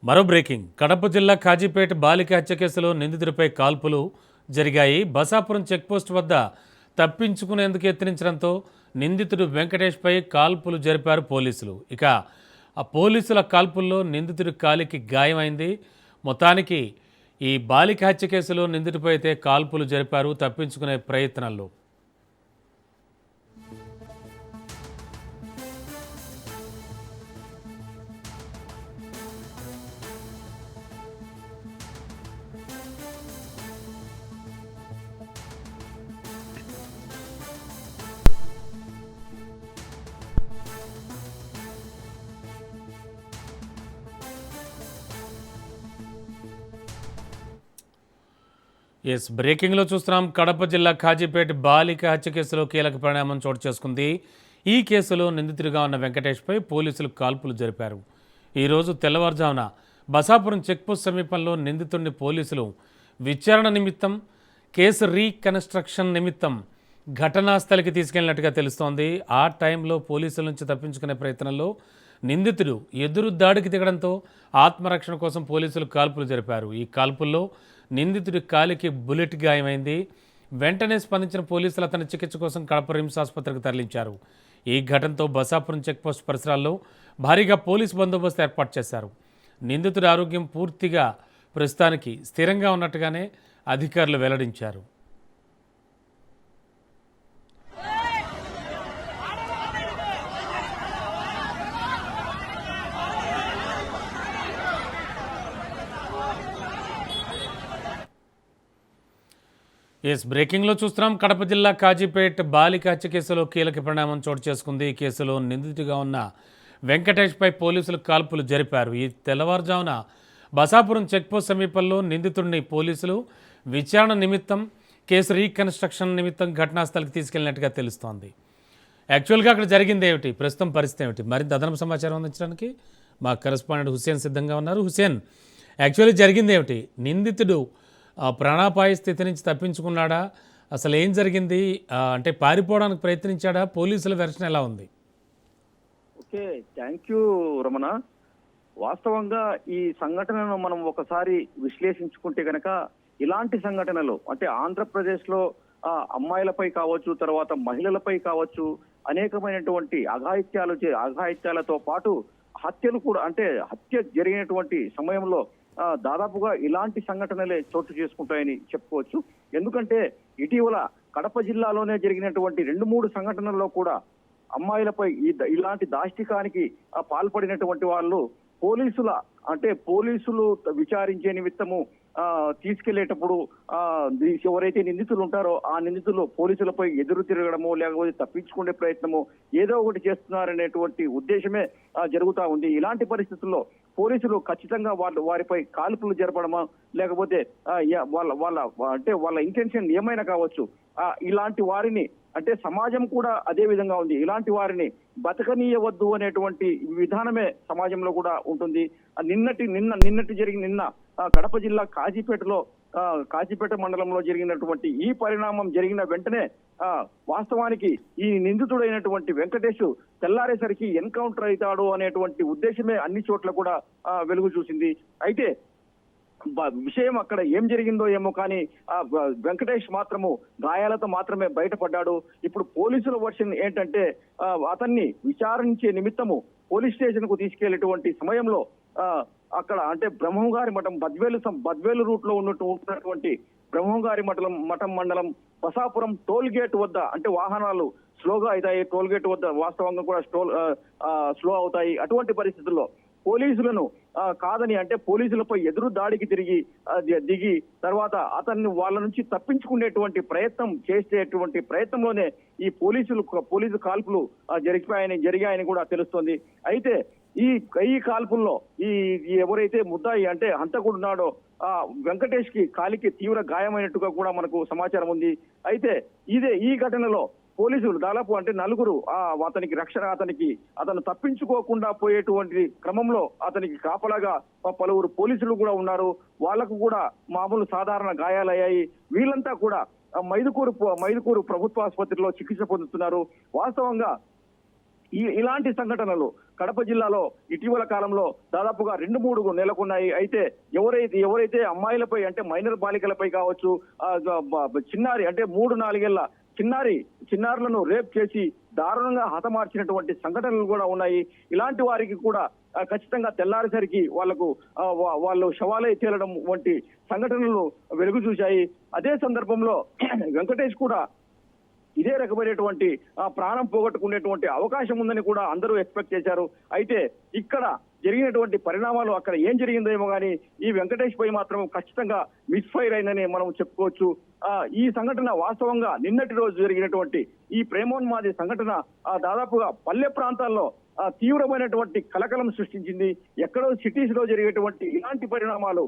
మరో బ్రేకింగ్ కడప జిల్లా కాజీపేట బాలిక హత్య కేసులో నిందితుడిపై కాల్పులు జరిగాయి. బసాపురం చెక్పోస్ట్ వద్ద తప్పించుకునేందుకు యత్నించడంతో నిందితుడు వెంకటేష్పై కాల్పులు జరిపారు పోలీసులు. ఇక ఆ పోలీసుల కాల్పుల్లో నిందితుడి కాలికి గాయమైంది. మొత్తానికి ఈ బాలిక హత్య కేసులో నిందితుడిపై అయితే కాల్పులు జరిపారు తప్పించుకునే ప్రయత్నంలో. బ్రేకింగ్లో చూస్తున్నాం. కడప జిల్లా కాజీపేట బాలిక హత్య కేసులో కీలక పరిణామం చోటు చేసుకుంది. ఈ కేసులో నిందితుడిగా ఉన్న వెంకటేష్పై పోలీసులు కాల్పులు జరిపారు. ఈరోజు తెల్లవారుజామున బసాపురం చెక్పోస్ట్ సమీపంలో నిందితుడిని పోలీసులు విచారణ నిమిత్తం కేసు రీకన్స్ట్రక్షన్ నిమిత్తం ఘటనా స్థలికి తీసుకెళ్లినట్టుగా తెలుస్తోంది. ఆ టైంలో పోలీసుల నుంచి తప్పించుకునే ప్రయత్నంలో నిందితుడు ఎదురు దాడికి దిగడంతో ఆత్మరక్షణ కోసం పోలీసులు కాల్పులు జరిపారు. ఈ కాల్పుల్లో నిందితుడి కాలికి బుల్లెట్ గాయమైంది. వెంటనే స్పందించిన పోలీసులు అతని చికిత్స కోసం కడప రిమ్స్ ఆసుపత్రికి తరలించారు. ఈ ఘటనతో బసాపురం చెక్పోస్ట్ పరిసరాల్లో భారీగా పోలీసు బందోబస్తు ఏర్పాటు చేశారు. నిందితుడి ఆరోగ్యం పూర్తిగా ప్రస్తుతానికి స్థిరంగా ఉన్నట్టుగానే అధికారులు వెల్లడించారు. బ్రేకింగ్లో చూస్తున్నాం. కడప జిల్లా కాజీపేట బాలిక హత్య కేసులో కీలక పరిణామం చోటు చేసుకుంది. ఈ కేసులో నిందితుడిగా ఉన్న వెంకటేష్పై పోలీసులు కాల్పులు జరిపారు. ఈ తెల్లవారుజామున బసాపురం చెక్పోస్ట్ సమీపంలో నిందితుడిని పోలీసులు విచారణ నిమిత్తం కేసు రీకన్స్ట్రక్షన్ నిమిత్తం ఘటనా స్థలికి తీసుకెళ్లినట్టుగా తెలుస్తోంది. యాక్చువల్గా అక్కడ జరిగింది ఏమిటి, ప్రస్తుతం పరిస్థితి ఏమిటి, మరింత అదనపు సమాచారం అందించడానికి మా కరెస్పాండెంట్ హుసేన్ సిద్ధంగా ఉన్నారు. హుసేన్, యాక్చువల్లీ జరిగింది ఏమిటి? నిందితుడు ప్రాణాపాయ స్థితి నుంచి తప్పించుకున్నాడా? అసలు ఏం జరిగింది? అంటే పారిపోవడానికి ప్రయత్నించాడా? పోలీసుల వెర్షన్ ఎలా ఉంది? Okay, thank you Ramana. వాస్తవంగా ఈ సంఘటనను మనం ఒకసారి విశ్లేషించుకుంటే కనుక ఇలాంటి సంఘటనలు అంటే ఆంధ్రప్రదేశ్ లో అమ్మాయిలపై కావచ్చు, తర్వాత మహిళలపై కావచ్చు, అనేకమైనటువంటి అఘాయిత్యాలతో పాటు హత్యలు కూడా, అంటే హత్య జరిగినటువంటి సమయంలో దాదాపుగా ఇలాంటి సంఘటనలే చోటు చేసుకుంటాయని చెప్పుకోవచ్చు. ఎందుకంటే ఇటీవల కడప జిల్లాలోనే జరిగినటువంటి 2-3 సంఘటనల్లో కూడా అమ్మాయిలపై ఇలాంటి దాష్టికానికి పాల్పడినటువంటి వాళ్ళు పోలీసులు విచారించే నిమిత్తము తీసుకెళ్లేటప్పుడు ఎవరైతే నిందితులు ఉంటారో ఆ నిందితులు పోలీసులపై ఎదురు తిరగడము, లేకపోతే తప్పించుకునే ప్రయత్నము ఏదో ఒకటి చేస్తున్నారనేటువంటి ఉద్దేశమే జరుగుతా ఉంది. ఇలాంటి పరిస్థితుల్లో పోలీసులు ఖచ్చితంగా వారిపై కాల్పులు జరపడమా, లేకపోతే వాళ్ళ ఇంటెన్షన్ ఏమైనా కావచ్చు, ఇలాంటి వారిని అంటే సమాజం కూడా అదే విధంగా ఉంది. ఇలాంటి వారిని బతకనీయవద్దు అనేటువంటి విధానమే సమాజంలో కూడా ఉంటుంది. నిన్న కడప జిల్లా కాజీపేట మండలంలో జరిగినటువంటి ఈ పరిణామం జరిగిన వెంటనే వాస్తవానికి ఈ నిందితుడైనటువంటి వెంకటేష్ తెల్లారేసరికి ఎన్కౌంటర్ అవుతాడు అనేటువంటి ఉద్దేశమే అన్ని చోట్ల కూడా వెలుగు చూసింది. అయితే విషయం అక్కడ ఏం జరిగిందో ఏమో కానీ వెంకటేష్ మాత్రము గాయాలతో మాత్రమే బయటపడ్డాడు. ఇప్పుడు పోలీసుల వర్షన్ ఏంటంటే అతన్ని విచారించే నిమిత్తము పోలీస్ స్టేషన్ కు తీసుకెళ్లేటువంటి సమయంలో అక్కడ అంటే బ్రహ్మంగారి మఠం బద్వేలు రూట్ లో ఉన్నటువంటి బ్రహ్మంగారి మఠం మండలం బసాపురం టోల్ గేట్ వద్ద, అంటే వాహనాలు స్లోగా అవుతాయి, టోల్ గేట్ వద్ద వాస్తవంగా కూడా స్లో అవుతాయి. అటువంటి పరిస్థితుల్లో పోలీసులను కాదని, అంటే పోలీసులపై ఎదురు దాడికి దిగి తర్వాత వాళ్ళ నుంచి తప్పించుకునేటువంటి చేసేటువంటి ప్రయత్నంలోనే ఈ పోలీసు కాల్పులు జరిగాయని కూడా తెలుస్తోంది. అయితే ఈ కాల్పుల్లో ఎవరైతే ముద్దాయి అంటే హంతకుడు ఉన్నాడో వెంకటేష్ కి కాలికి తీవ్ర గాయమైనట్టుగా కూడా మనకు సమాచారం ఉంది. అయితే ఈ ఘటనలో పోలీసులు దాదాపు అంటే 4 అతనికి రక్షణ, అతను తప్పించుకోకుండా పోయేటువంటి క్రమంలో అతనికి కాపలాగా పలువురు పోలీసులు కూడా ఉన్నారు. వాళ్లకు కూడా మామూలు సాధారణ గాయాలయ్యాయి. వీళ్ళంతా కూడా మైదుకూరు ప్రభుత్వ ఆసుపత్రిలో చికిత్స పొందుతున్నారు. వాస్తవంగా ఇలాంటి సంఘటనలు కడప జిల్లాలో ఇటీవల కాలంలో దాదాపుగా 2-3 నెలకొన్నాయి. అయితే ఎవరైతే అమ్మాయిలపై అంటే మైనర్ బాలికలపై కావచ్చు, చిన్నారి అంటే 3-4 ఏళ్ల చిన్నారులను రేప్ చేసి దారుణంగా హతమార్చినటువంటి సంఘటనలు కూడా ఉన్నాయి. ఇలాంటి వారికి కూడా ఖచ్చితంగా తెల్లారేసరికి వాళ్ళు శవాలై తేలడం వంటి సంఘటనలు వెలుగు చూశాయి. అదే సందర్భంలో వెంకటేష్ కూడా ఇదే రకమైనటువంటి ప్రాణం పోగొట్టుకునేటువంటి అవకాశం ఉందని కూడా అందరూ ఎక్స్పెక్ట్ చేశారు. అయితే ఇక్కడ జరిగినటువంటి పరిణామాలు అక్కడ ఏం జరిగిందేమో కానీ ఈ వెంకటేష్ పై మాత్రం ఖచ్చితంగా మిస్ఫైర్ అయిందని మనం చెప్పుకోవచ్చు. ఈ సంఘటన వాస్తవంగా నిన్నటి రోజు జరిగినటువంటి ఈ ప్రేమోన్మాది సంఘటన దాదాపుగా పల్లె ప్రాంతాల్లో తీవ్రమైనటువంటి కలకలం సృష్టించింది. ఎక్కడో సిటీస్ లో జరిగేటువంటి ఇలాంటి పరిణామాలు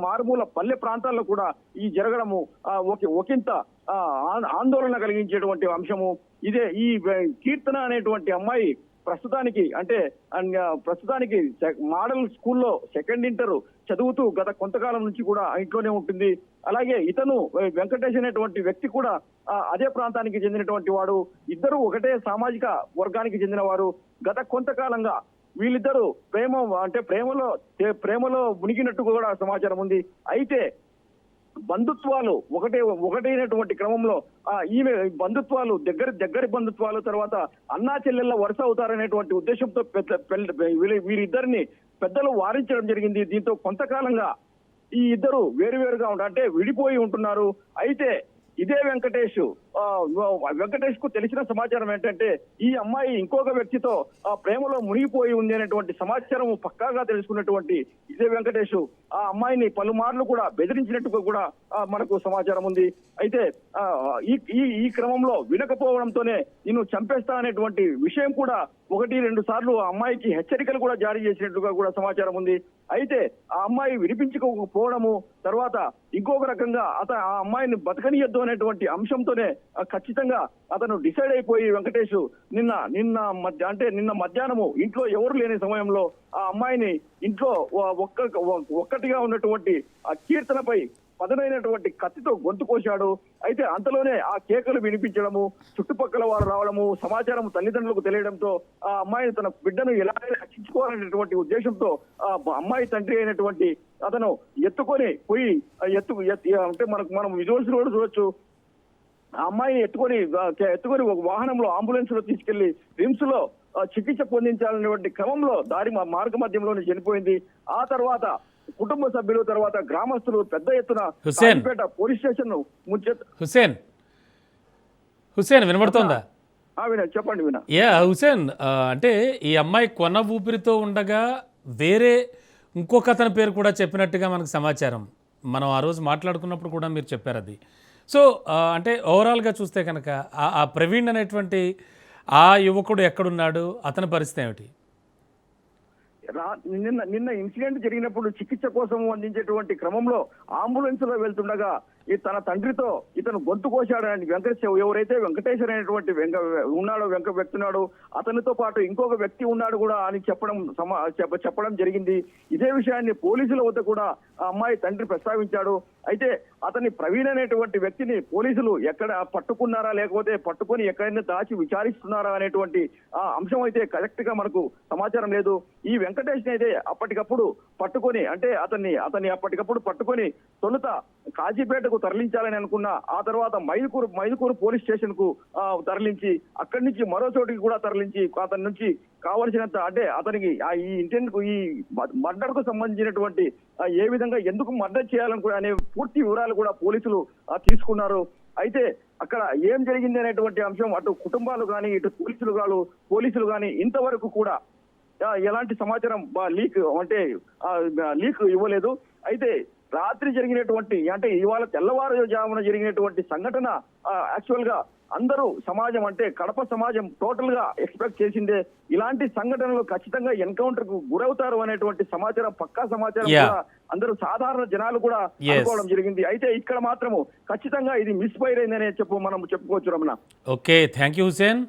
మారుమూల పల్లె ప్రాంతాల్లో కూడా ఈ జరగడము ఒకంత ఆందోళన కలిగించేటువంటి అంశము. ఇదే ఈ కీర్తన అనేటువంటి అమ్మాయి ప్రస్తుతానికి మోడల్ స్కూల్లో సెకండ్ ఇంటర్ చదువుతూ గత కొంతకాలం నుంచి కూడా ఇంట్లోనే ఉంటుంది. అలాగే ఇతను వెంకటేష్ అనేటువంటి వ్యక్తి కూడా అదే ప్రాంతానికి చెందినటువంటి వాడు. ఇద్దరు ఒకటే సామాజిక వర్గానికి చెందిన వారు. గత కొంతకాలంగా వీళ్ళిద్దరూ ప్రేమలో మునిగినట్టు కూడా సమాచారం ఉంది. అయితే బంధుత్వాలు ఒకటైనటువంటి క్రమంలో ఈమె బంధుత్వాలు దగ్గరి బంధుత్వాలు తర్వాత అన్నా చెల్లెళ్ళ వరుస అవుతారనేటువంటి ఉద్దేశంతో వీరిద్దరిని పెద్దలు వారించడం జరిగింది. దీంతో కొంతకాలంగా ఈ ఇద్దరు వేరువేరుగా అంటే విడిపోయి ఉంటున్నారు. అయితే ఇదే వెంకటేష్ కు తెలిసిన సమాచారం ఏంటంటే ఈ అమ్మాయి ఇంకొక వ్యక్తితో ప్రేమలో మునిగిపోయి ఉంది అనేటువంటి సమాచారం పక్కాగా తెలుసుకున్నటువంటి ఇదే వెంకటేష్ ఆ అమ్మాయిని పలుమార్లు కూడా బెదిరించినట్టుగా కూడా మనకు సమాచారం ఉంది. అయితే ఈ క్రమంలో వినకపోవడంతోనే నిన్ను చంపేస్తా అనేటువంటి విషయం కూడా 1-2 సార్లు ఆ అమ్మాయికి హెచ్చరికలు కూడా జారీ చేసినట్టుగా కూడా సమాచారం ఉంది. అయితే ఆ అమ్మాయి వినిపించుకోకపోవడము తర్వాత ఇంకొక రకంగా ఆ అమ్మాయిని బతకనియద్దు అనేటువంటి అంశంతోనే ఖచ్చితంగా అతను డిసైడ్ అయిపోయి వెంకటేష్ నిన్న మధ్యాహ్నము ఇంట్లో ఎవరు లేని సమయంలో ఆ అమ్మాయిని ఇంట్లో ఒక్కటిగా ఉన్నటువంటి ఆ కీర్తనపై పదునైనటువంటి కత్తితో గొంతు కోశాడు. అయితే అంతలోనే ఆ కేకలు వినిపించడము, చుట్టుపక్కల వారు రావడము, సమాచారం తల్లిదండ్రులకు తెలియడంతో ఆ అమ్మాయిని తన బిడ్డను ఎలాగైనా రక్షించుకోవాలనేటువంటి ఉద్దేశంతో ఆ అమ్మాయి తండ్రి అయినటువంటి అతను ఎత్తుకొని పోయి అంటే మనం విజువల్స్ కూడా చూడొచ్చు. ఆ అమ్మాయిని ఎత్తుకొని ఒక వాహనంలో అంబులెన్స్ లో తీసుకెళ్లి రిమ్స్ లో చికిత్స పొందించాలనేటువంటి క్రమంలో మార్గ మధ్యంలోనే చనిపోయింది. ఆ తర్వాత కుటుంబ సభ్యులు తర్వాత గ్రామస్తులు పెద్ద ఎత్తున కాజీపేట పోలీస్ స్టేషన్ హుసేన్ వినబడుతోందా? చెప్పండి వినా. హుసేన్, అంటే ఈ అమ్మాయి కొన ఊపిరితో ఉండగా వేరే ఇంకొక అతని పేరు కూడా చెప్పినట్టుగా మనకు సమాచారం. మనం ఆ రోజు మాట్లాడుకున్నప్పుడు కూడా మీరు చెప్పారు అది. సో అంటే ఓవరాల్గా చూస్తే కనుక ఆ ప్రవీణ్ అనేటువంటి ఆ యువకుడు ఎక్కడున్నాడు, అతని పరిస్థితి ఏమిటి? నిన్న ఇన్సిడెంట్ జరిగినప్పుడు చికిత్స కోసం అందించేటువంటి క్రమంలో అంబులెన్స్ లో వెళ్తుండగా తన తండ్రితో ఇతను గొంతు కోశాడని ఎవరైతే వెంకటేష్ అనేటువంటి వ్యక్తున్నాడు అతనితో పాటు ఇంకొక వ్యక్తి ఉన్నాడు కూడా అని చెప్పడం జరిగింది. ఇదే విషయాన్ని పోలీసుల వద్ద కూడా ఆ అమ్మాయి తండ్రి ప్రస్తావించాడు. అయితే అతని ప్రవీణ్ అనేటువంటి వ్యక్తిని పోలీసులు ఎక్కడ పట్టుకున్నారా లేకపోతే పట్టుకొని ఎక్కడైనా దాచి విచారిస్తున్నారా అనేటువంటి అంశం అయితే కరెక్ట్ గా మనకు సమాచారం లేదు. ఈ వెంకటేష్ ని అయితే అప్పటికప్పుడు పట్టుకొని అతన్ని అప్పటికప్పుడు పట్టుకొని తొలుత కాజీపేటకు తరలించాలని అనుకున్నా. ఆ తర్వాత మైదుకూరు పోలీస్ స్టేషన్ కు తరలించి అక్కడి నుంచి మరో చోటికి కూడా తరలించి అతని నుంచి కావలసినంత అంటే అతనికి ఈ ఇంటెంట్ కు ఈ మర్డర్ కు సంబంధించినటువంటి ఏ విధంగా ఎందుకు మర్డర్ చేయాలనుకునే అనే పూర్తి వివరాలు కూడా పోలీసులు తీసుకున్నారు. అయితే అక్కడ ఏం జరిగింది అనేటువంటి అంశం అటు కుటుంబాలు కానీ ఇటు పోలీసులు కానీ ఇంతవరకు కూడా ఎలాంటి సమాచారం లీక్ ఇవ్వలేదు. అయితే రాత్రి జరిగినటువంటి అంటే ఇవాళ తెల్లవారుజామున జరిగినటువంటి సంఘటన యాక్చువల్ గా అందరూ సమాజం అంటే కడప సమాజం టోటల్ గా ఎక్స్పెక్ట్ చేసిందే. ఇలాంటి సంఘటనలు ఖచ్చితంగా ఎన్కౌంటర్ కు గురవుతారు అనేటువంటి సమాచారం పక్కా సమాచారం కూడా అందరూ సాధారణ జనాలు కూడా అనుకోవడం జరిగింది. అయితే ఇక్కడ మాత్రము ఖచ్చితంగా ఇది మిస్ఫైర్ అయిందనే మనం చెప్పుకోవచ్చు Ramana. Okay, thank you Hussain.